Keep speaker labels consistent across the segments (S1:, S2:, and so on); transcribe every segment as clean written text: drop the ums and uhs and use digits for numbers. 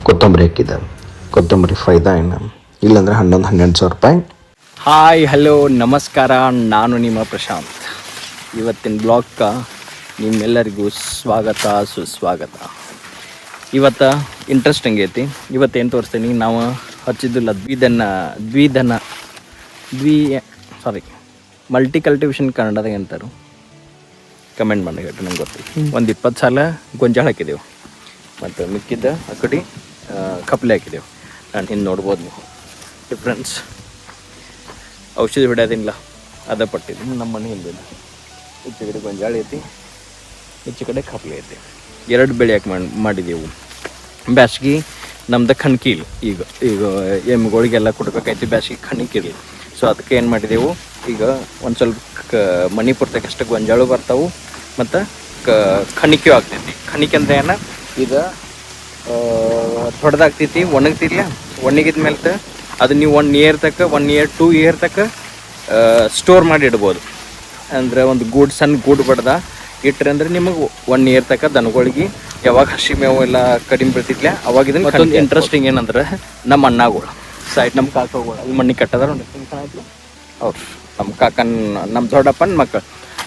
S1: ಕೊತ್ತಂಬರಿ ಹಾಕಿದ್ದೆ. ಕೊತ್ತಂಬರಿ ಫೈದಾ ಏನು ಇಲ್ಲಾಂದರೆ 11-12 ರೂಪಾಯಿ.
S2: ಹಾಯ್ ಹಲೋ ನಮಸ್ಕಾರ, ನಾನು ನಿಮ್ಮ ಪ್ರಶಾಂತ್. ಇವತ್ತಿನ ಬ್ಲಾಗ್ಗೆ ನಿಮ್ಮೆಲ್ಲರಿಗೂ ಸ್ವಾಗತ ಸುಸ್ವಾಗತ. ಇವತ್ತು ಇಂಟ್ರೆಸ್ಟಿಂಗ್ ಐತಿ. ಇವತ್ತೇನು ತೋರಿಸ್ತೀನಿ, ನಾವು ಹಚ್ಚಿದ್ದಿಲ್ಲ ಮಲ್ಟಿ ಕಲ್ಟಿವೇಷನ್ ಕನ್ನಡದಾಗ ಅಂತಾರೆ. ಕಮೆಂಟ್ ಮಾಡಿ ಹೇಳ್ರಿ, ನಂಗೆ ಗೊತ್ತು. ಒಂದು 20 ಸಾಲ ಗೊಂಜಾಳ ಹಾಕಿದೆವು ಮತ್ತು ಮಿಕ್ಕಿದ್ದ ಆ ಕಡೆ ಕಪ್ಲೆ ಹಾಕಿದೆವು. ನಾನು ಹಿಂದೆ ನೋಡ್ಬೋದು ನೀವು ಡಿಫ್ರೆನ್ಸ್. ಔಷಧಿ ಹೊಡ್ಯೋದಿಲ್ಲ ಅದ ಪಟ್ಟಿದ್ದು ನಮ್ಮ ಮನೆ ಹಿಂದೆ. ಈಚೆ ಕಡೆ ಗೊಂಜಾಳ ಐತಿ, ಈಚೆ ಕಡೆ ಕಪ್ಲೆ ಐತಿ. 2 ಬೆಳೆ ಯಾಕೆ ಮಾಡಿದೆವು. ಬ್ಯಾಸ್ಗೆ ನಮ್ದು ಖಣ್ಕೀಲ್ ಈಗ ಎಮ್ಮೆಗಳಿಗೆಲ್ಲ ಕೊಡ್ಬೇಕಾಯ್ತು. ಬ್ಯಾಸ್ಗೆ ಖಣ್ಕೀಲ್. ಸೊ ಅದಕ್ಕೆ ಏನು ಮಾಡಿದೆವು, ಈಗ ಒಂದು ಸ್ವಲ್ಪ ಮನೆ ಪುರ್ತಕ್ಕಷ್ಟು ಗೊಂಜಾಳು ಬರ್ತಾವೆ ಮತ್ತು ಖಣಿಕೆಯೂ ಆಗ್ತೈತಿ. ಖಣಿಕೆ ಅಂದ್ರೆ ಏನು, ಈಗ ದೊಡ್ಡದಾಗ್ತೈತಿ, ಒಣಗ್ತಿರ್ಲ. ಒಣಗಿದ ಮೇಲೆ ಅದು ನೀವು 1 ಇಯರ್ ತಕ್ಕ 1 ಇಯರ್ 2 ಇಯರ್ ತಕ್ಕ ಸ್ಟೋರ್ ಮಾಡಿ ಇಡ್ಬೋದು. ಅಂದರೆ ಒಂದು ಸಣ್ಣ ಗೂಡು ಬಡ್ದ ಇಟ್ಟರೆ ಅಂದರೆ ನಿಮಗೆ 1 ಇಯರ್ ತಕ್ಕ ದನಗಳಿಗೆ ಯಾವಾಗ ಹಸಿ ಮೇವು ಎಲ್ಲ ಕಡಿಮೆ ಬೀಳ್ತಿದ್ಲ ಅವಾಗ ಇದನ್ನು. ಮತ್ತೊಂದು ಇಂಟ್ರೆಸ್ಟಿಂಗ್ ಏನಂದ್ರೆ, ನಮ್ಮ ಅಣ್ಣಗಳು ಸೈಡ್ ನಮ್ಮ ಕಾಕಗಳು ಅಲ್ಲಿ ಮಣ್ಣಿ ಕಟ್ಟದಾರ ಅವ್ರು ನಮ್ಮ ಕಾಕನ ನಮ್ಮ ದೊಡ್ಡಪ್ಪನ ಮಕ್ಕಳು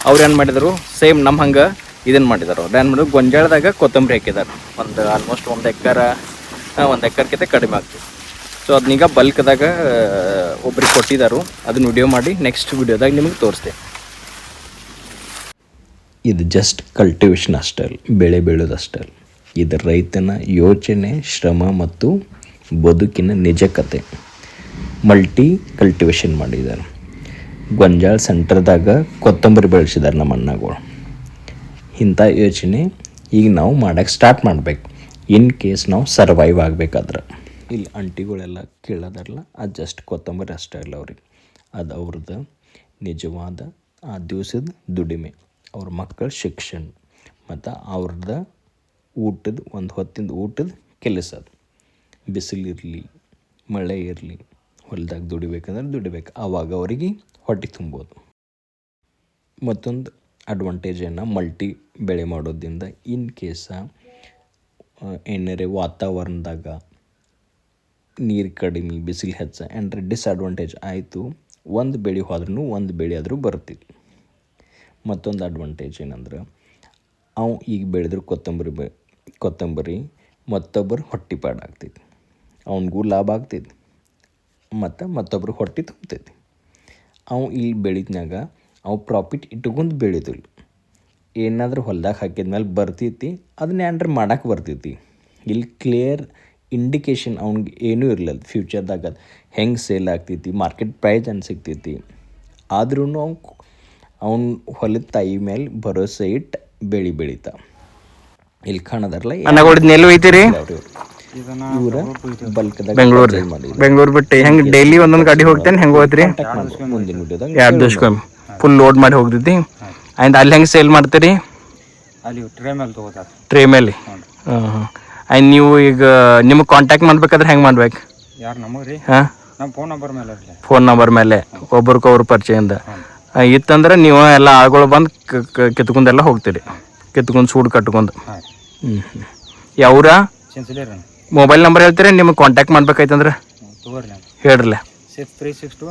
S2: ಅವ್ರು ಏನು ಮಾಡಿದರು, ಸೇಮ್ ನಮ್ಮ ಹಂಗೆ ಇದನ್ನು ಮಾಡಿದಾರೆ. ಅವ್ರು ಏನು ಮಾಡಿದ್ರು, ಗೊಂಜಾಳದಾಗ ಕೊತ್ತಂಬರಿ ಹಾಕಿದ್ದಾರೆ. ಒಂದು ಆಲ್ಮೋಸ್ಟ್ 1 ಎಕರ್ಕಿಂತ ಕಡಿಮೆ ಆಗ್ತದೆ. ಸೊ ಅದನ್ನೀಗ ಬಲ್ಕ್ದಾಗ ಒಬ್ರಿಗೆ ಕೊಟ್ಟಿದ್ದಾರೆ. ಅದನ್ನ ವಿಡಿಯೋ ಮಾಡಿ ನೆಕ್ಸ್ಟ್ ವಿಡಿಯೋದಾಗ ನಿಮಗೆ ತೋರಿಸ್ತೆ.
S1: ಇದು ಜಸ್ಟ್ ಕಲ್ಟಿವೇಷನ್ ಅಷ್ಟೇ, ಬೆಳೆ ಬೆಳೆಯೋದು ಅಷ್ಟೇ. ಇದು ರೈತನ ಯೋಚನೆ, ಶ್ರಮ ಮತ್ತು ಬದುಕಿನ ನಿಜ ಕತೆ. ಮಲ್ಟಿ ಕಲ್ಟಿವೇಷನ್ ಮಾಡಿದ್ದಾರೆ. ಗೊಂಜಾಳ ಸೆಂಟರ್ದಾಗ ಕೊತ್ತಂಬರಿ ಬೆಳೆಸಿದ್ದಾರೆ ನಮ್ಮ ಅಣ್ಣಗಳು. ಇಂಥ ಯೋಚನೆ ಈಗ ನಾವು ಮಾಡೋಕ್ಕೆ ಸ್ಟಾರ್ಟ್ ಮಾಡಬೇಕು, ಇನ್ ಕೇಸ್ ನಾವು ಸರ್ವೈವ್ ಆಗಬೇಕಾದ್ರೆ. ಇಲ್ಲಿ ಅಂಟಿಗಳೆಲ್ಲ ಕೇಳೋದಾರಲ್ಲ, ಅದು ಜಸ್ಟ್ ಕೊತ್ತಂಬರಿ ಅಷ್ಟೇ ಅಲ್ಲ ಅವ್ರಿಗೆ. ಅದು ಅವ್ರದ್ದು ನಿಜವಾದ ಆ ದಿವಸದ ದುಡಿಮೆ, ಅವ್ರ ಮಕ್ಕಳ ಶಿಕ್ಷಣ ಮತ್ತು ಅವ್ರದ್ದು ಒಂದು ಹೊತ್ತಿಂದ ಊಟದ ಕೆಲಸ. ಅದು ಬಿಸಿಲಿರಲಿ ಮಳೆ ಇರಲಿ, ಹೊಲದಾಗ ದುಡಿಬೇಕಂದ್ರೆ ದುಡಿಬೇಕು. ಆವಾಗ ಅವರಿಗೆ ಹೊಟ್ಟೆ ತುಂಬೋದು. ಮತ್ತೊಂದು ಅಡ್ವಾಂಟೇಜ್ ಏನು, ಮಲ್ಟಿ ಬೆಳೆ ಮಾಡೋದ್ರಿಂದ ಇನ್ ಕೇಸ ಏನಾರೇ ವಾತಾವರಣದಾಗ ನೀರು ಕಡಿಮೆ, ಬಿಸಿಲು ಹೆಚ್ಚು ಅಂದರೆ ಡಿಸ್ಅಡ್ವಾಂಟೇಜ್ ಆಯಿತು, ಒಂದು ಬೆಳೆ ಹೋದ್ರೂ ಒಂದು ಬೆಳೆ ಆದರೂ ಬರ್ತಿತ್ತು. ಮತ್ತೊಂದು ಅಡ್ವಾಂಟೇಜ್ ಏನಂದ್ರೆ, ಅವು ಈಗ ಬೆಳೆದ್ರೆ ಕೊತ್ತಂಬರಿ ಮತ್ತೊಬ್ಬರು ಹೊಟ್ಟೆ ಪಾಡಾಗ್ತೈತಿ, ಅವನಿಗೂ ಲಾಭ ಆಗ್ತೈತಿ ಮತ್ತು ಮತ್ತೊಬ್ಬರು ಹೊಟ್ಟೆ ತುಂಬ್ತೈತಿ. ಅವು ಇಲ್ಲಿ ಬೆಳೆದ್ನಾಗ ಅವು ಪ್ರಾಫಿಟ್ ಇಟ್ಕೊಂಡು ಬೆಳೆದಿಲ್ಲ. ಏನಾದರೂ ಹೊಲ್ದಾಗ ಹಾಕಿದ್ಮೇಲೆ ಬರ್ತೈತಿ, ಅದನ್ನ ಏನಾರ ಮಾಡೋಕೆ ಬರ್ತೈತಿ. ಇಲ್ಲಿ ಕ್ಲಿಯರ್ ಇಂಡಿಕೇಶನ್ ಅವ್ನಿಗೆ ಏನೂ ಇರಲಿಲ್ಲ ಫ್ಯೂಚರ್ದಾಗ ಅದು ಹೆಂಗೆ ಸೇಲ್ ಆಗ್ತೈತಿ, ಮಾರ್ಕೆಟ್ ಪ್ರೈಸ್ ಅಂತ ಸಿಗ್ತೈತಿ. ಆದ್ರೂ ಅವ್ನು ಹೊಲದ ತಾಯಿ ಮೇಲೆ ಭರೋಸೆ ಇಟ್ಟು ಬೆಳೀತ. ಇಲ್ಲಿ ಕಾಣೋದಾರಲ್ಲ,
S2: ನೆಲ್ಲು ಐತಿರಿ
S1: ಇವ್ರ ಬಲ್ಕ್ದಾಗ
S2: ಬೆಂಗಳೂರು ಬಿಟ್ಟು ಹೆಂಗೆ ಡೈಲಿ ಒಂದೊಂದು ಗಾಡಿ ಹೋಗ್ತೇನೆ. ಹೆಂಗೆ ಹೋಗ್ತೀರಿ?
S1: ಮುಂದಿನ ವಿಡಿಯೋದಾಗ
S2: 2 ದಿವಸಕ್ಕೊಮ್ಮೆ ಫುಲ್ ಲೋಡ್ ಮಾಡಿ ಹೋಗ್ತೈತಿ. ಆಯ್ತು, ಅಲ್ಲಿ ಹೆಂಗೆ ಸೇಲ್ ಮಾಡ್ತೀರಿ?
S3: ಅಲ್ಲಿ
S2: ಟ್ರೇ ಮೇಲೆ. ಹಾಂ. ಆಯ್ತು, ನೀವು ಈಗ ನಿಮಗೆ ಕಾಂಟ್ಯಾಕ್ಟ್ ಮಾಡ್ಬೇಕಾದ್ರೆ ಹೆಂಗೆ ಮಾಡ್ಬೇಕು?
S3: ಯಾರು ನಮಗೆ ರೀ?
S2: ಹಾಂ,
S3: ನಮ್ಮ ಫೋನ್ ನಂಬರ್ ಮೇಲೆ
S2: ಒಬ್ರಿಗೊಬ್ರು ಪರಿಚಯಿಂದ ಇತ್ತಂದ್ರೆ ನೀವು ಎಲ್ಲ ಆಳುಗಳು ಬಂದು ಕಿತ್ಕೊಂಡೆಲ್ಲ ಹೋಗ್ತೀರಿ, ಕಿತ್ಕೊಂಡು ಸೂಡು ಕಟ್ಕೊಂಡು. ಯಾವ್ರ ಮೊಬೈಲ್ ನಂಬರ್ ಹೇಳ್ತೀರಿ? ನಿಮಗೆ ಕಾಂಟ್ಯಾಕ್ಟ್ ಮಾಡ್ಬೇಕಾಯ್ತಂದ್ರೆ ಹೇಳ್ರಲ್ಲ.
S3: 6362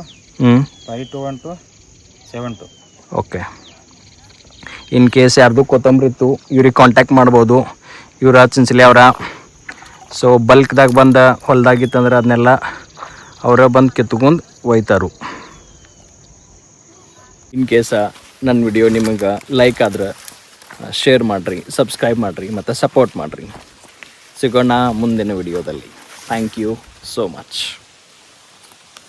S3: 5212
S2: ಓಕೆ. ಇನ್ ಕೇಸ್ ಯಾರ್ದು ಕೊತ್ತಂಬರಿ ಇತ್ತು, ಇವ್ರಿಗೆ ಕಾಂಟ್ಯಾಕ್ಟ್ ಮಾಡ್ಬೋದು. ಇವ್ರ ಚಿನ್ಸಲಿ ಅವರ. ಸೊ ಬಲ್ಕ್ದಾಗ ಬಂದು ಹೊಲ್ದಾಗಿತ್ತಂದ್ರೆ ಅದನ್ನೆಲ್ಲ ಅವರ ಬಂದು ಕಿತ್ಕೊಂಡು ಒಯ್ತಾರು. ಇನ್ ಕೇಸ ನನ್ನ ವಿಡಿಯೋ ನಿಮಗೆ ಲೈಕ್ ಆದ್ರೆ ಶೇರ್ ಮಾಡಿರಿ, ಸಬ್ಸ್ಕ್ರೈಬ್ ಮಾಡಿರಿ ಮತ್ತು ಸಪೋರ್ಟ್ ಮಾಡಿರಿ. ಸಿಗೋಣ ಮುಂದಿನ ವಿಡಿಯೋದಲ್ಲಿ. Thank you so much.